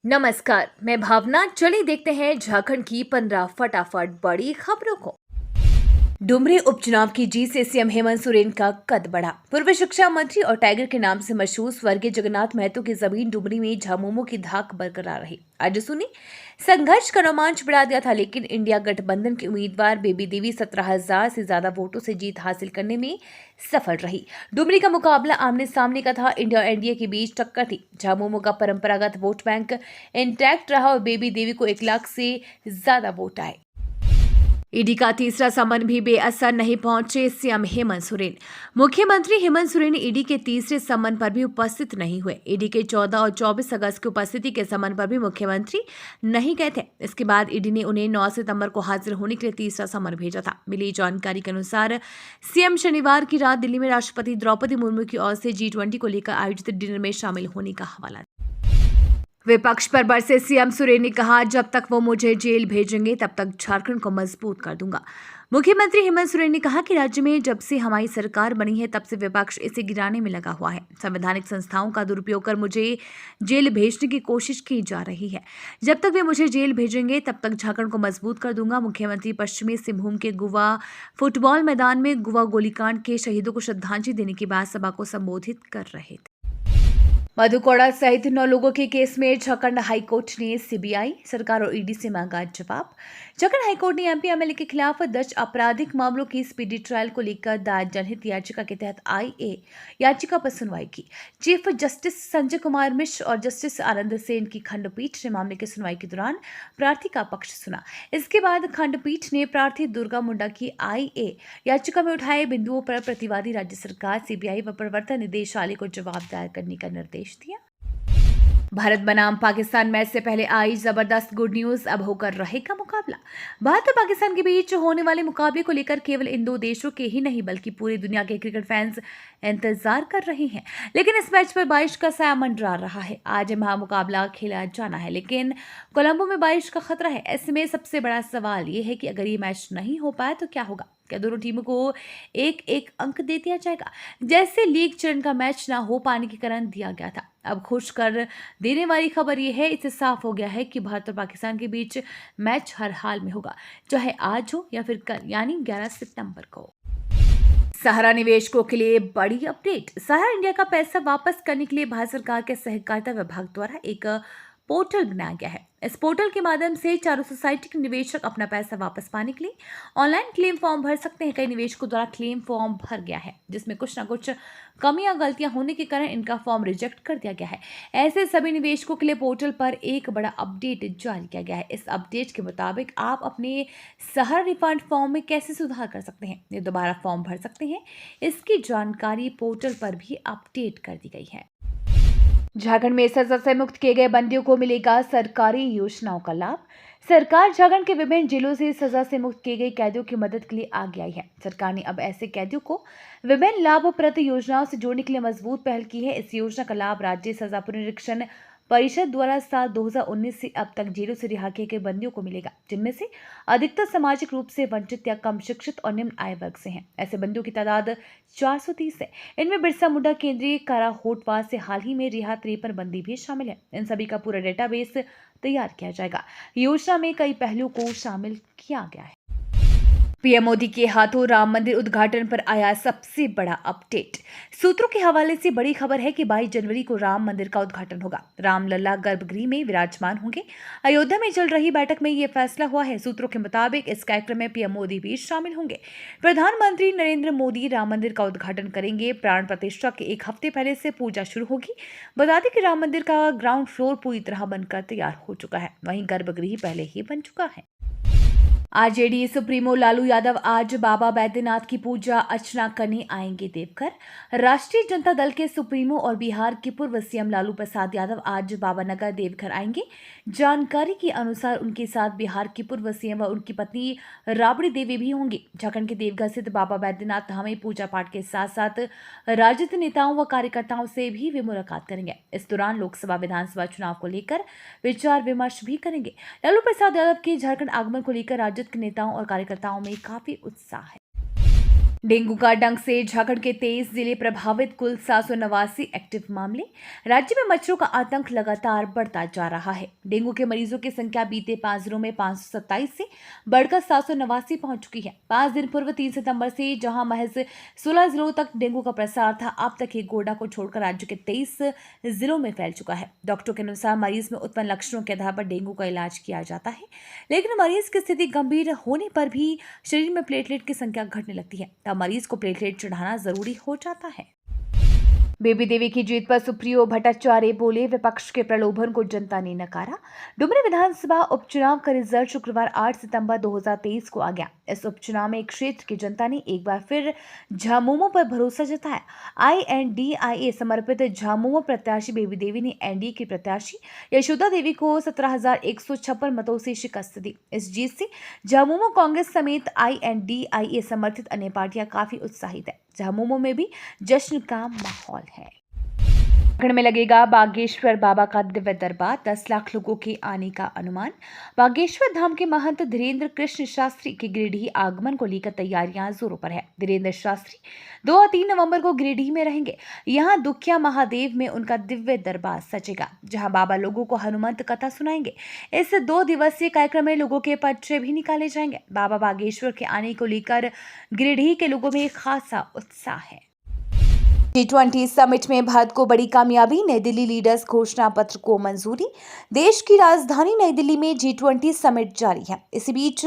नमस्कार, मैं भावना। चलिए देखते हैं झारखंड की 15 फटाफट बड़ी खबरों को। डुमरी उपचुनाव की जीत से सीएम हेमंत सोरेन का कद बढ़ा। पूर्व शिक्षा मंत्री और टाइगर के नाम से मशहूर स्वर्गीय जगन्नाथ महतो की जमीन डुमरी में झामुमो की धाक बरकरार रही। आज सुनी संघर्ष का रोमांच बढ़ा दिया था, लेकिन इंडिया गठबंधन के उम्मीदवार बेबी देवी 17,000 से ज्यादा वोटों से जीत हासिल करने में सफल रही। डुमरी का मुकाबला आमने सामने का था। इंडिया और एनडीए के बीच टक्कर थी। झामुमो का परंपरागत वोट बैंक इंटैक्ट रहा और बेबी देवी को 1 लाख से ज्यादा वोट आए। ईडी का तीसरा समन भी बेअसर नहीं पहुंचे सीएम हेमंत सोरेन। मुख्यमंत्री हेमंत सोरेन ईडी के तीसरे समन पर भी उपस्थित नहीं हुए। ईडी के 14 और 24 अगस्त की उपस्थिति के समन पर भी मुख्यमंत्री नहीं गए थे। इसके बाद ईडी ने उन्हें 9 सितंबर को हाजिर होने के लिए तीसरा समन भेजा था। मिली जानकारी के अनुसार सीएम शनिवार की रात दिल्ली में राष्ट्रपति द्रौपदी मुर्मू की ओर से G20 को लेकर आयोजित डिनर में शामिल होने का हवाला। विपक्ष पर बरसे सीएम सोरेन ने कहा, जब तक वो मुझे जेल भेजेंगे तब तक झारखंड को मजबूत कर दूंगा। मुख्यमंत्री हेमंत सोरेन ने कहा कि राज्य में जब से हमारी सरकार बनी है तब से विपक्ष इसे गिराने में लगा हुआ है। संवैधानिक संस्थाओं का दुरुपयोग कर मुझे जेल भेजने की कोशिश की जा रही है। जब तक वे मुझे जेल भेजेंगे तब तक झारखंड को मजबूत कर दूंगा। मुख्यमंत्री पश्चिमी सिंहभूम के गुवा फुटबॉल मैदान में गुवा गोलीकांड के शहीदों को श्रद्धांजलि देने के बाद सभा को संबोधित कर रहे थे। मधु कोड़ा सहित 9 लोगों के केस में झारखंड हाईकोर्ट ने सीबीआई, सरकार और ईडी से मांगा जवाब। झारखंड हाईकोर्ट ने एमपी एमएलए के खिलाफ दर्ज आपराधिक मामलों की स्पीडी ट्रायल को लेकर दायर जनहित याचिका के तहत आईए याचिका पर सुनवाई की। चीफ जस्टिस संजय कुमार मिश्र और जस्टिस आनंद सेन की खंडपीठ ने मामले की सुनवाई के दौरान प्रार्थी का पक्ष सुना। इसके बाद खंडपीठ ने प्रार्थी दुर्गा मुंडा की आईए याचिका में उठाए बिंदुओं पर प्रतिवादी राज्य सरकार, सीबीआई व प्रवर्तन निदेशालय को जवाब दायर करने का निर्देश दिया। भारत बनाम पाकिस्तान मैच से पहले आई जबरदस्त गुड न्यूज, अब होकर रहेगा मुकाबला। भारत और पाकिस्तान के बीच होने वाले मुकाबले को लेकर केवल इन दो देशों के ही नहीं बल्कि पूरी दुनिया के क्रिकेट फैंस इंतजार कर रहे हैं। लेकिन इस मैच पर बारिश का साया मंडरा रहा है। आज महामुकाबला खेला जाना है, लेकिन कोलंबो में बारिश का खतरा है। ऐसे में सबसे बड़ा सवाल ये है कि अगर ये मैच नहीं हो पाए तो क्या होगा। क्या दोनों टीमों को एक एक अंक दे दिया जाएगा, जैसे लीग चरण का मैच ना हो पाने के कारण दिया गया था। अब खुश कर देने वाली खबर यह है, इससे साफ हो गया है कि भारत और पाकिस्तान के बीच मैच हर हाल में होगा, चाहे आज हो या फिर कल, यानी 11 सितंबर को। सहारा निवेशकों के लिए बड़ी अपडेट। सहारा इंडिया का पैसा वापस करने के लिए भारत सरकार के सहकारिता विभाग द्वारा एक पोर्टल बनाया गया है। इस पोर्टल के माध्यम से चारों सोसाइटी के निवेशक अपना पैसा वापस पाने के लिए ऑनलाइन क्लेम फॉर्म भर सकते हैं। कई निवेशकों द्वारा क्लेम फॉर्म भर गया है, जिसमें कुछ ना कुछ कमियां गलतियां होने के कारण इनका फॉर्म रिजेक्ट कर दिया गया है। ऐसे सभी निवेशकों के लिए पोर्टल पर एक बड़ा अपडेट जारी किया गया है। इस अपडेट के मुताबिक आप अपने सहारा रिफंड फॉर्म में कैसे सुधार कर सकते हैं, ये दोबारा फॉर्म भर सकते हैं, इसकी जानकारी पोर्टल पर भी अपडेट कर दी गई है। झारखंड में सजा से मुक्त किए गए बंदियों को मिलेगा सरकारी योजनाओं का लाभ। सरकार झारखंड के विभिन्न जिलों से सजा से मुक्त किए गए कैदियों की मदद के लिए आगे आई है। सरकार ने अब ऐसे कैदियों को विभिन्न लाभप्रद योजनाओं से जोड़ने के लिए मजबूत पहल की है। इस योजना का लाभ राज्य सजा पुनरीक्षण परिषद द्वारा साल 2019 से अब तक जेलों से रिहा किए गए बंदियों को मिलेगा, जिनमें से अधिकतर सामाजिक रूप से वंचित या कम शिक्षित और निम्न आय वर्ग से हैं। ऐसे बंदियों की तादाद 430 है। इनमें बिरसा मुंडा केंद्रीय कारा होटवास से हाल ही में रिहा 53 बंदी भी शामिल है। इन सभी का पूरा डेटाबेस तैयार किया जाएगा। योजना में कई पहलुओं को शामिल किया गया है। पीएम मोदी के हाथों राम मंदिर उद्घाटन पर आया सबसे बड़ा अपडेट। सूत्रों के हवाले से बड़ी खबर है कि 22 जनवरी को राम मंदिर का उद्घाटन होगा। रामलला गर्भगृह में विराजमान होंगे। अयोध्या में चल रही बैठक में यह फैसला हुआ है। सूत्रों के मुताबिक इस कार्यक्रम में पीएम मोदी भी शामिल होंगे। प्रधानमंत्री नरेंद्र मोदी राम मंदिर का उद्घाटन करेंगे। प्राण प्रतिष्ठा के एक हफ्ते पहले से पूजा शुरू होगी। बता दें कि राम मंदिर का ग्राउंड फ्लोर पूरी तरह बनकर तैयार हो चुका है, वहीं गर्भगृह पहले ही बन चुका है। आरजेडी सुप्रीमो लालू यादव आज बाबा बैद्यनाथ की पूजा अर्चना करने आएंगे देवघर। राष्ट्रीय जनता दल के सुप्रीमो और बिहार के पूर्व सीएम लालू प्रसाद यादव आज बाबानगर देवघर आएंगे। जानकारी के अनुसार उनके साथ बिहार की पूर्व सीएम व उनकी पत्नी राबड़ी देवी भी होंगी। झारखंड के देवघर स्थित बाबा बैद्यनाथ धाम में पूजा पाठ के साथ साथ राजनीतिक नेताओं व कार्यकर्ताओं से भी वे मुलाकात करेंगे। इस दौरान लोकसभा विधानसभा चुनाव को लेकर विचार विमर्श भी करेंगे। लालू प्रसाद यादव के झारखंड आगमन को लेकर राज्य के नेताओं और कार्यकर्ताओं में काफी उत्साह है। डेंगू का डंक से झारखंड के 23 जिले प्रभावित, कुल 789 एक्टिव मामले। राज्य में मच्छरों का आतंक लगातार बढ़ता जा रहा है। डेंगू के मरीजों की संख्या बीते 5 दिनों में 527 से बढ़कर 789 पहुंच चुकी है। 5 दिन पूर्व 3 सितंबर से जहां महज 16 जिलों तक डेंगू का प्रसार था, अब तक ये गोड्डा को छोड़कर राज्य के 23 जिलों में फैल चुका है। डॉक्टरों के अनुसार मरीज में उत्पन्न लक्षणों के आधार पर डेंगू का इलाज किया जाता है, लेकिन मरीज की स्थिति गंभीर होने पर भी शरीर में प्लेटलेट की संख्या घटने लगती है। मरीज को प्लेटलेट चढ़ाना जरूरी हो जाता है। बेबी देवी की जीत पर सुप्रियो भट्टाचार्य बोले, विपक्ष के प्रलोभन को जनता ने नकारा। डुमरी विधानसभा उपचुनाव का रिजल्ट शुक्रवार 8 सितंबर 2023 को आ गया। इस उपचुनाव में क्षेत्र की जनता ने एक बार फिर झामुमो पर भरोसा जताया। INDIA समर्पित झामुमो प्रत्याशी बेबी देवी ने एनडीए की प्रत्याशी यशोदा देवी को 17,156 मतों से शिकस्त दी। इस जीत से झामुमो कांग्रेस समेत INDIA समर्थित अन्य पार्टियां काफी उत्साहित है। झामुमो में भी जश्न का माहौल है। झारखंड में लगेगा बागेश्वर बाबा का दिव्य दरबार, 10 लाख लोगों के आने का अनुमान। बागेश्वर धाम के महंत धीरेन्द्र कृष्ण शास्त्री के गिरिडीह आगमन को लेकर तैयारियां जोरों पर है। धीरेन्द्र शास्त्री 2 और 3 नवंबर को गिरिडीह में रहेंगे। यहां दुखिया महादेव में उनका दिव्य दरबार सजेगा, जहां बाबा लोगों को हनुमंत कथा सुनाएंगे। इस 2 दिवसीय कार्यक्रम में लोगों के पर्चे भी निकाले जाएंगे। बाबा बागेश्वर के आने को लेकर गिरिडीह के लोगों में खासा उत्साह है। G20 समिट में भारत को बड़ी कामयाबी, नई दिल्ली लीडर्स घोषणा पत्र को मंजूरी। देश की राजधानी नई दिल्ली में G20 समिट जारी है। इसी बीच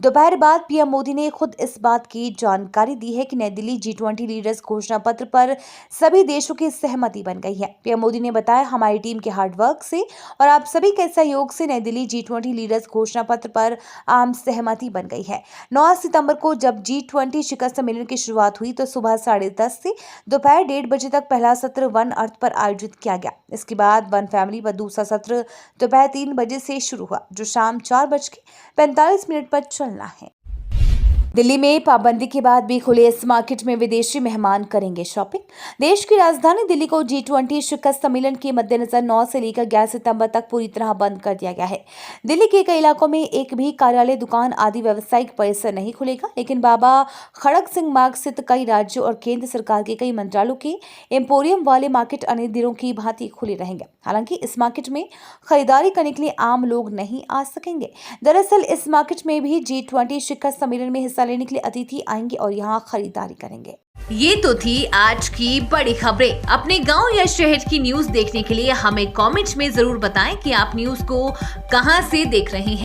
दोपहर बाद पीएम मोदी ने खुद इस बात की जानकारी दी है कि नई दिल्ली G20 लीडर्स घोषणा पत्र पर सभी देशों की सहमति बन गई है। पीएम मोदी ने बताया, हमारी टीम के हार्डवर्क से और आप सभी के सहयोग से नई दिल्ली G20 लीडर्स घोषणा पत्र पर आम सहमति बन गई है। 9 सितंबर को जब G20 शिखर सम्मेलन की शुरुआत हुई तो सुबह 10:30 से दोपहर 1:30 बजे तक पहला सत्र वन अर्थ पर आयोजित किया गया। इसके बाद वन फैमिली पर दूसरा सत्र दोपहर 3 बजे से शुरू हुआ, जो शाम 4:45 पर चलना है। दिल्ली में पाबंदी के बाद भी खुले इस मार्केट में विदेशी मेहमान करेंगे शॉपिंग। देश की राजधानी दिल्ली को G20 शिखर सम्मेलन के मद्देनजर 9 से लेकर 11 सितंबर तक पूरी तरह बंद कर दिया गया है। दिल्ली के कई इलाकों में एक भी कार्यालय, दुकान आदि व्यावसायिक परिसर नहीं खुलेगा, लेकिन बाबा खड़क सिंह मार्ग स्थित कई राज्यों और केंद्र सरकार के कई मंत्रालयों के एम्पोरियम वाले मार्केट अन्य दिनों की भांति खुले रहेंगे। हालांकि इस मार्केट में खरीदारी करने के लिए आम लोग नहीं आ सकेंगे। दरअसल इस मार्केट में भी G20 शिखर सम्मेलन में हिस्सा लेने के लिए अतिथि आएंगे और यहाँ खरीदारी करेंगे। ये तो थी आज की बड़ी खबरें। अपने गांव या शहर की न्यूज देखने के लिए हमें कमेंट में जरूर बताएं कि आप न्यूज को कहां से देख रहे हैं।